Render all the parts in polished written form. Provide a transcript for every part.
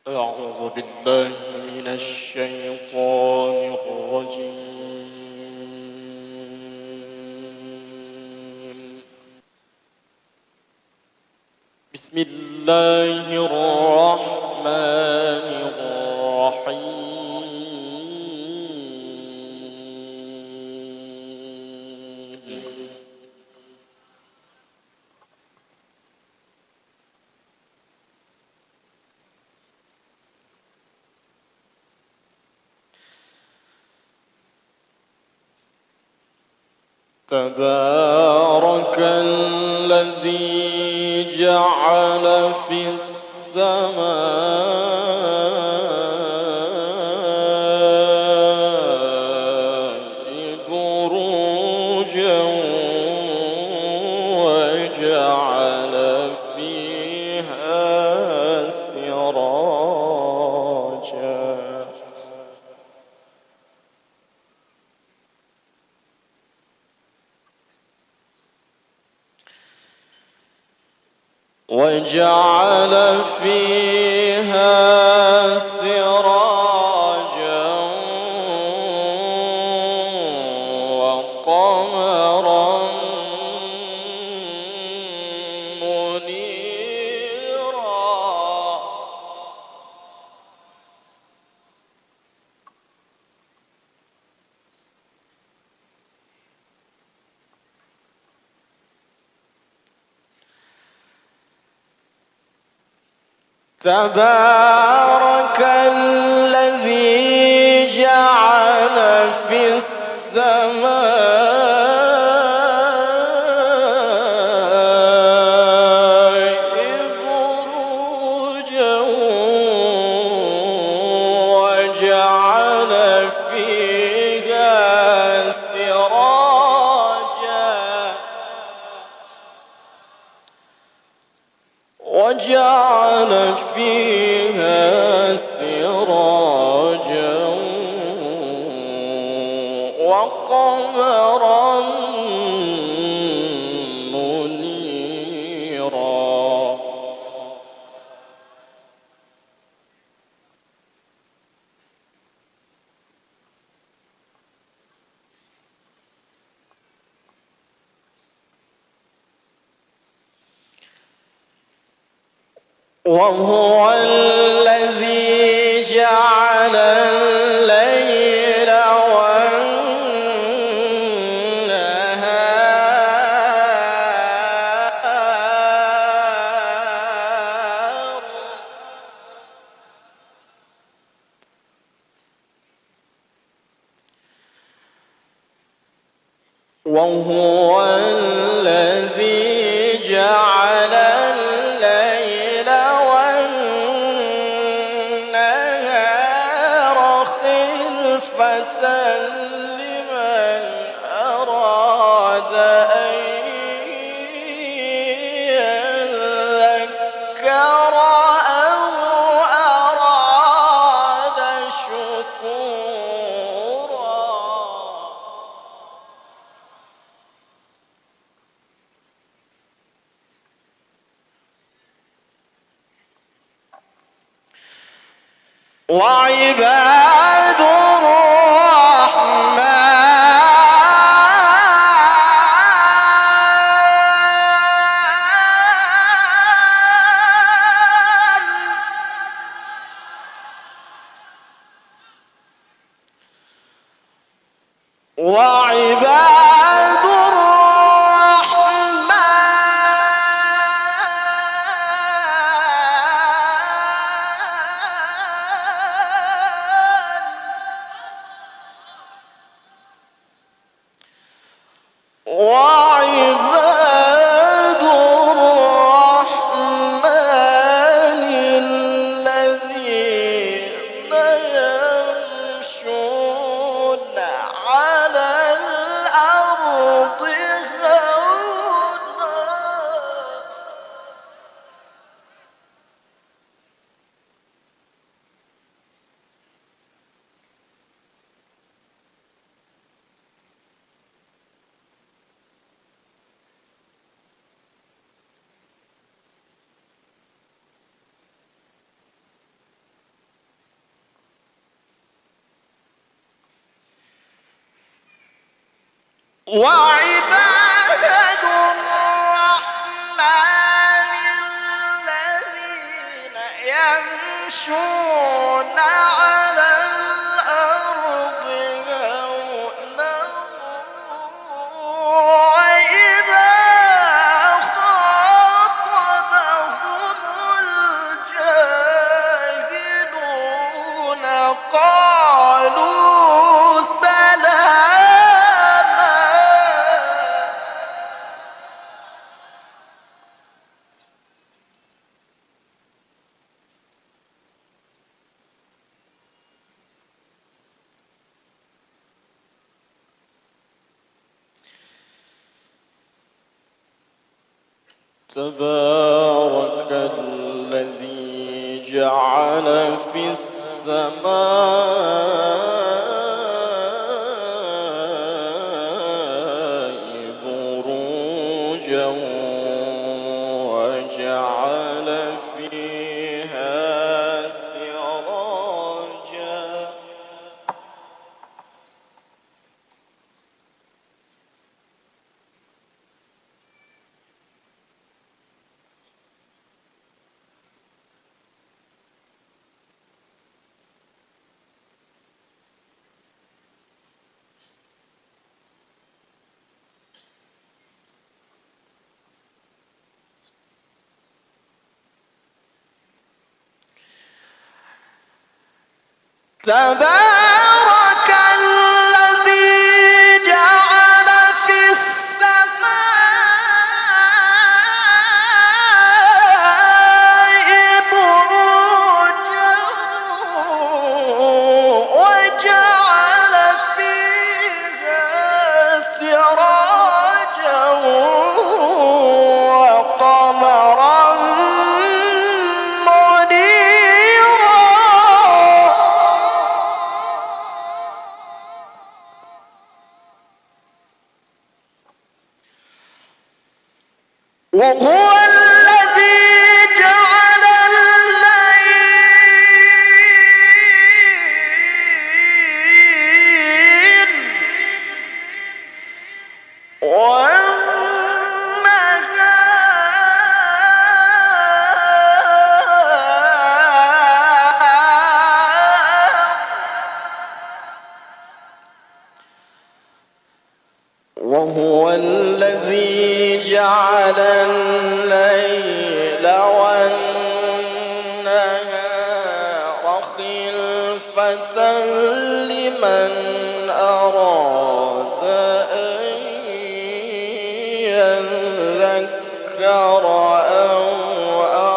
أعوذ بالله من الشيطان الرجيم. بسم الله الرحمن الرحيم. تبارك الذي جعل في السماء بروجا وجعل فيها سراجا وجعل فيها سراجا وقمرا منيرا تبارك الذي جعل في السماء بروجا وجعل فيها سراجا وجعل فيها سراجا وقمرا منيرا وهو الذي جعل الليل والنهار وهو الذي جعل الليل والنهار خلفة لمن أراد أن يذكر أو أراد شكورا وعباد وعباد الرحمن الذين يمشون على الأرض وعباد الرحمن الذين يمشون على الأرض هونا وإذا خاطبهم الجاهلون قالوا سلاما. تبارك الذي جعل في السماء بروجا وجعل فيها سراجا. تبارك الذي جعل في السماء بروجا وجعل فيها سراجا وقمرا منيرا. وهو الذي جعل الليل وهو الذي جعل الليل والنهار خلفة لمن أراد أن يذكر أو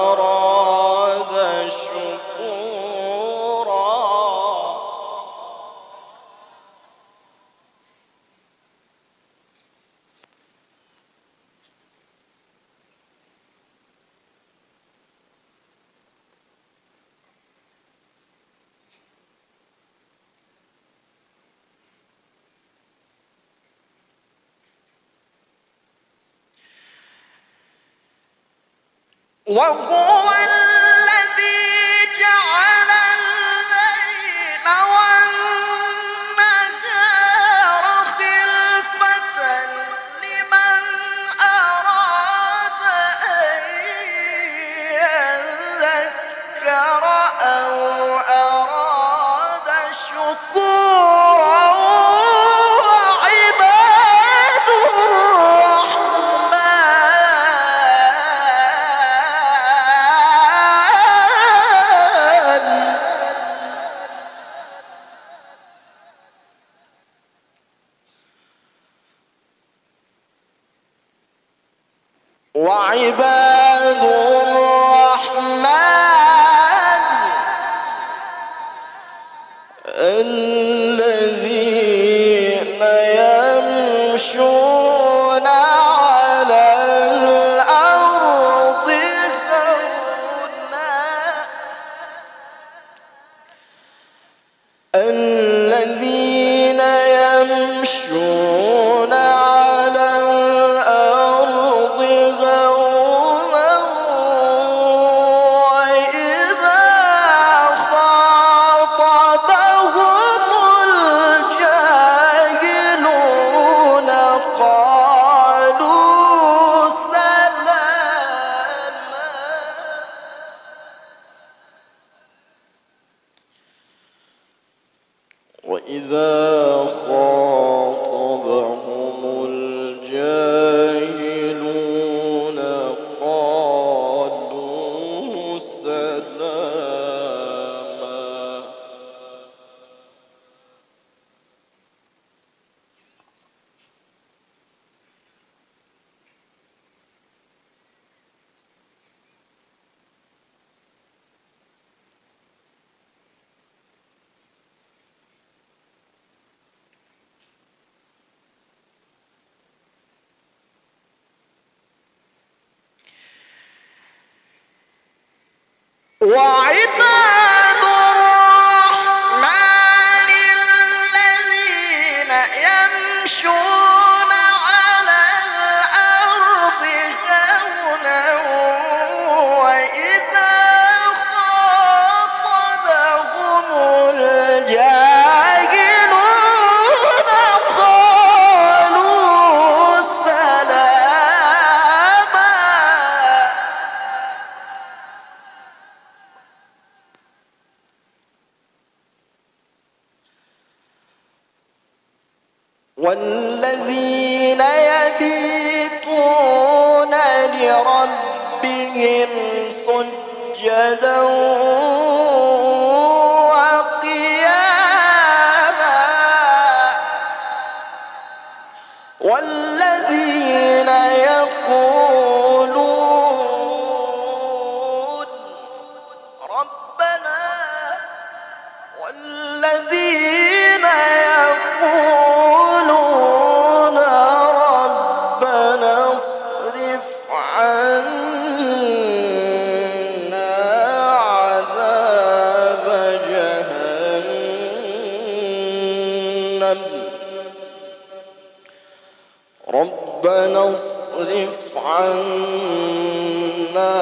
أراد شكورا. وهو الذي جعل الليل والنهار خلفة لمن أراد أن يذكر أو أراد شكورا. وعباد وعباد الرحمن الذين يمشون على الأرض هونا الذين يمشون على الأرض هونا وإذا خاطبهم الجاهلون وإذا خاطبهم الجاهلون قالوا سلاما. وعباد الرحمن الذين يمشون على الأرض هونا وإذا خاطبهم الجاهلون قالوا سلاما. والذين يبيتون لربهم سجدا وقياما والذين يقولون ربنا والذين يقولون ربنا اصرف عنا عذاب جهنم ربنا اصرف عنا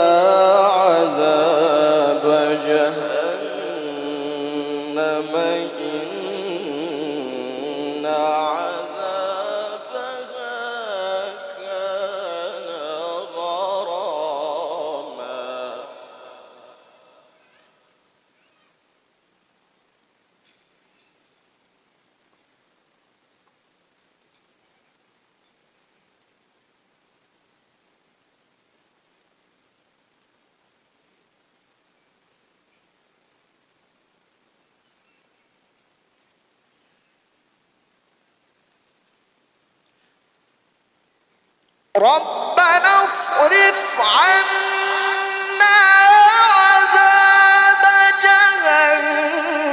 عذاب جهنم إن عذابها كان غراما. ربنا اصرف عنا عذاب جهنم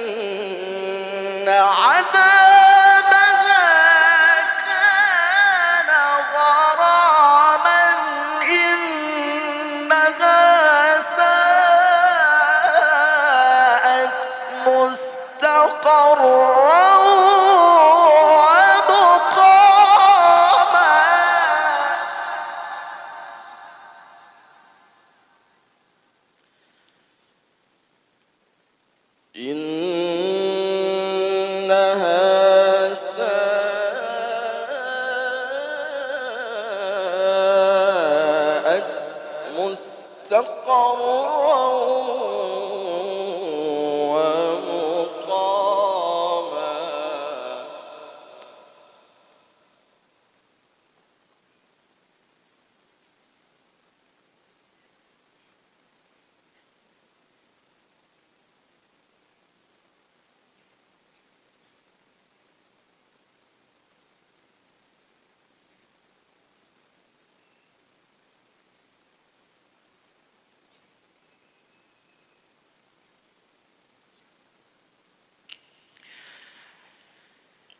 إن عذابها كان غراما إنها ساءت مستقرا إنها ساءت مستقرا ومقاما.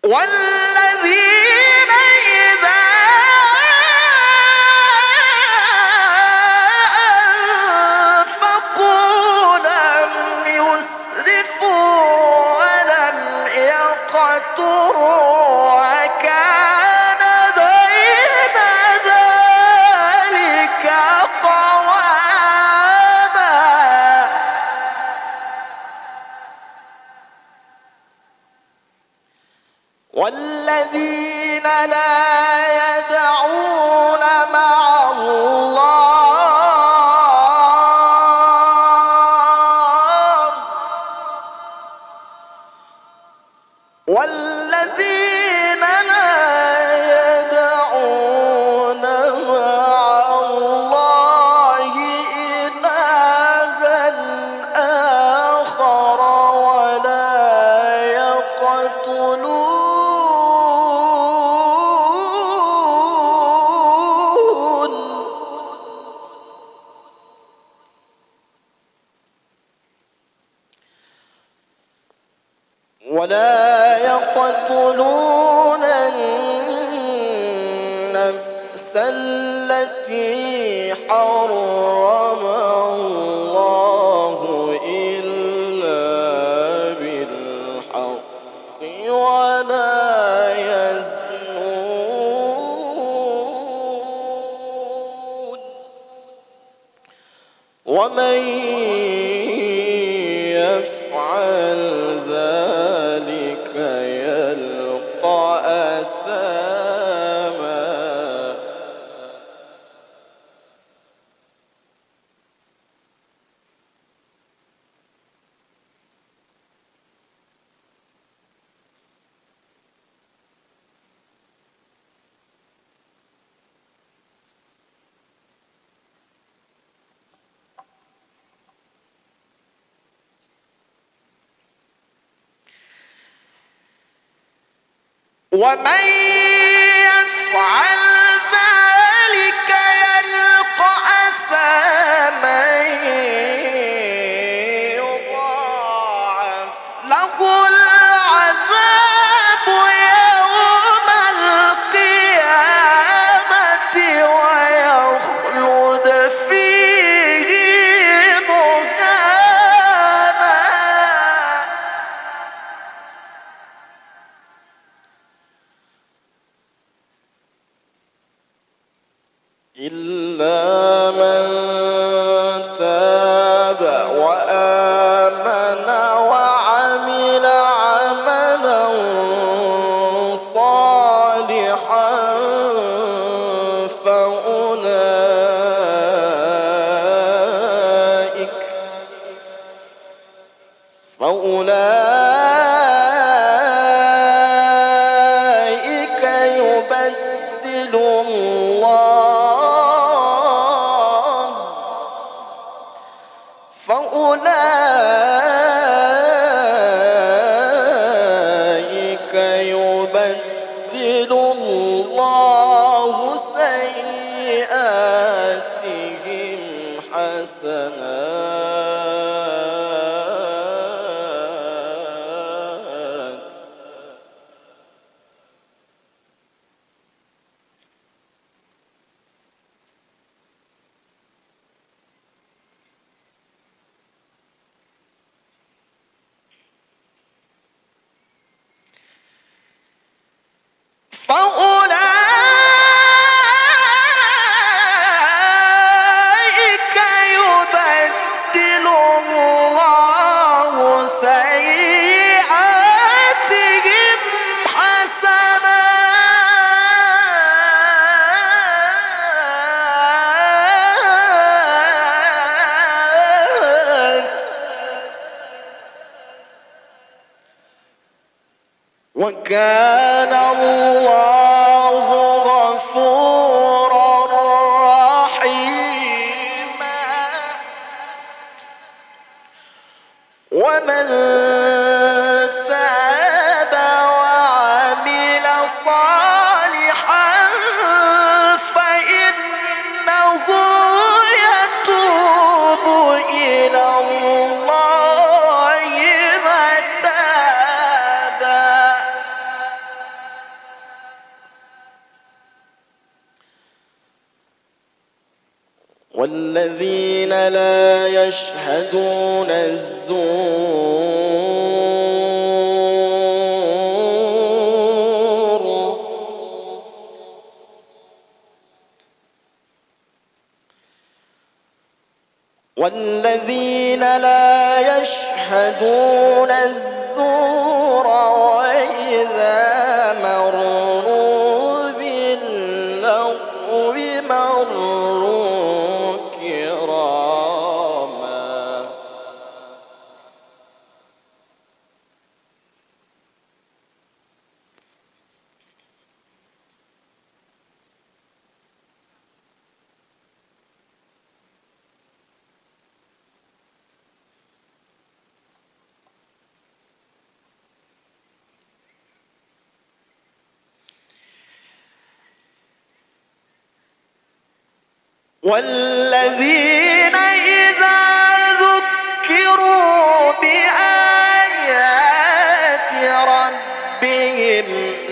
والذين إذا أنفقوا لم يسرفوا ولم يقتروا وكان بين ذلك قواما. والذين والذين لا يدعون مع الله إلها آخر ولا يقتلون النفس التي حرم الله إلا بالحق ولا يزنون ومن يفعل ذلك يلقى أثاما ومن يفعل ذلك يلقى أثاما يضاعف له العذاب يوم القيامة ويخلد فيه مهانا إلا من تاب وآمن وعمل عملا صالحا فأولئك يبدل الله سيئاتهم حسنات فأولئك يبدل الله سيئاتهم حسنات وكان الله غفورا رحيما ومن تاب وعمل صالحا فإنه يتوب إلى الله متابا والذين لا يشهدون الزور والذين لا يشهدون الزور وإذا مروا باللغو مروا كراما والذين إذا ذكروا بآيات ربهم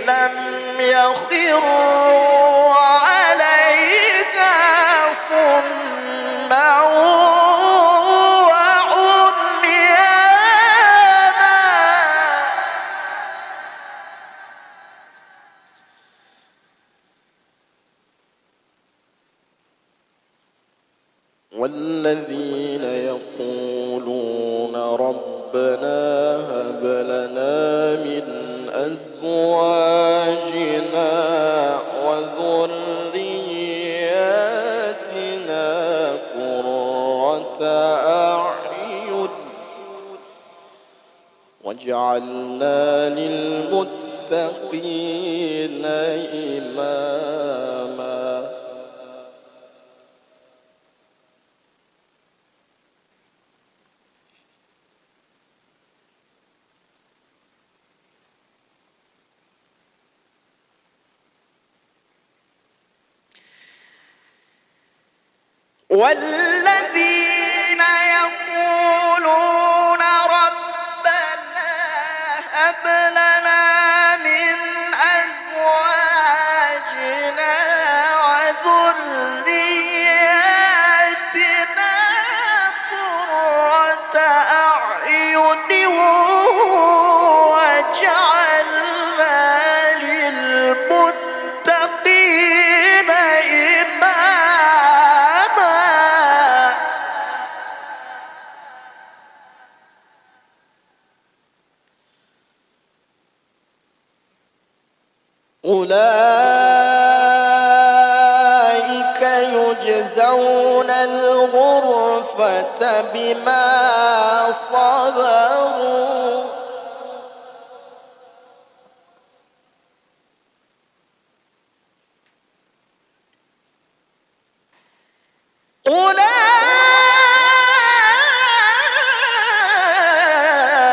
لم يخروا عليها صما وعميانا. والذين يقولون ربنا هب لنا من أزواجنا وذرياتنا قرة أعين واجعلنا للمتقين إماما. والذين يقولون ربنا هب لنا من أزواجنا وذرياتنا قرة أعين واجعلنا للمتقين إماما. أولئك يجزون الغرفة بما صبروا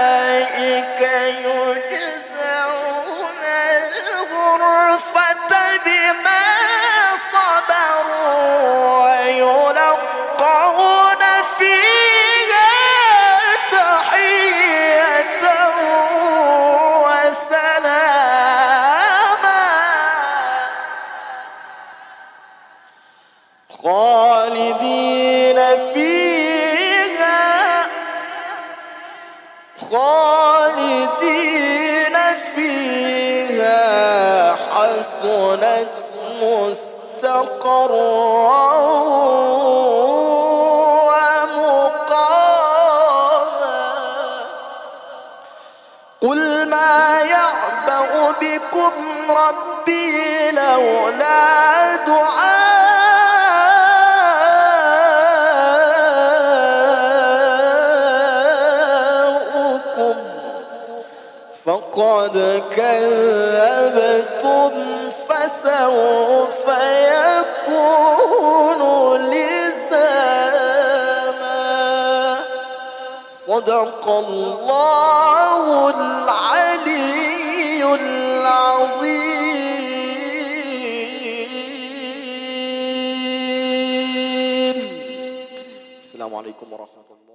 أولئك يجزون الغرفة بما صبروا ويلقون فيها تحية وسلاما. خالدين فيها حسنت مستقرا ومقاما. قل ما يعبأ بكم ربي لولا دعاؤكم فقد كذبتم فسوف يكون لزاما. صدق الله العلي العظيم. السلام عليكم ورحمة الله.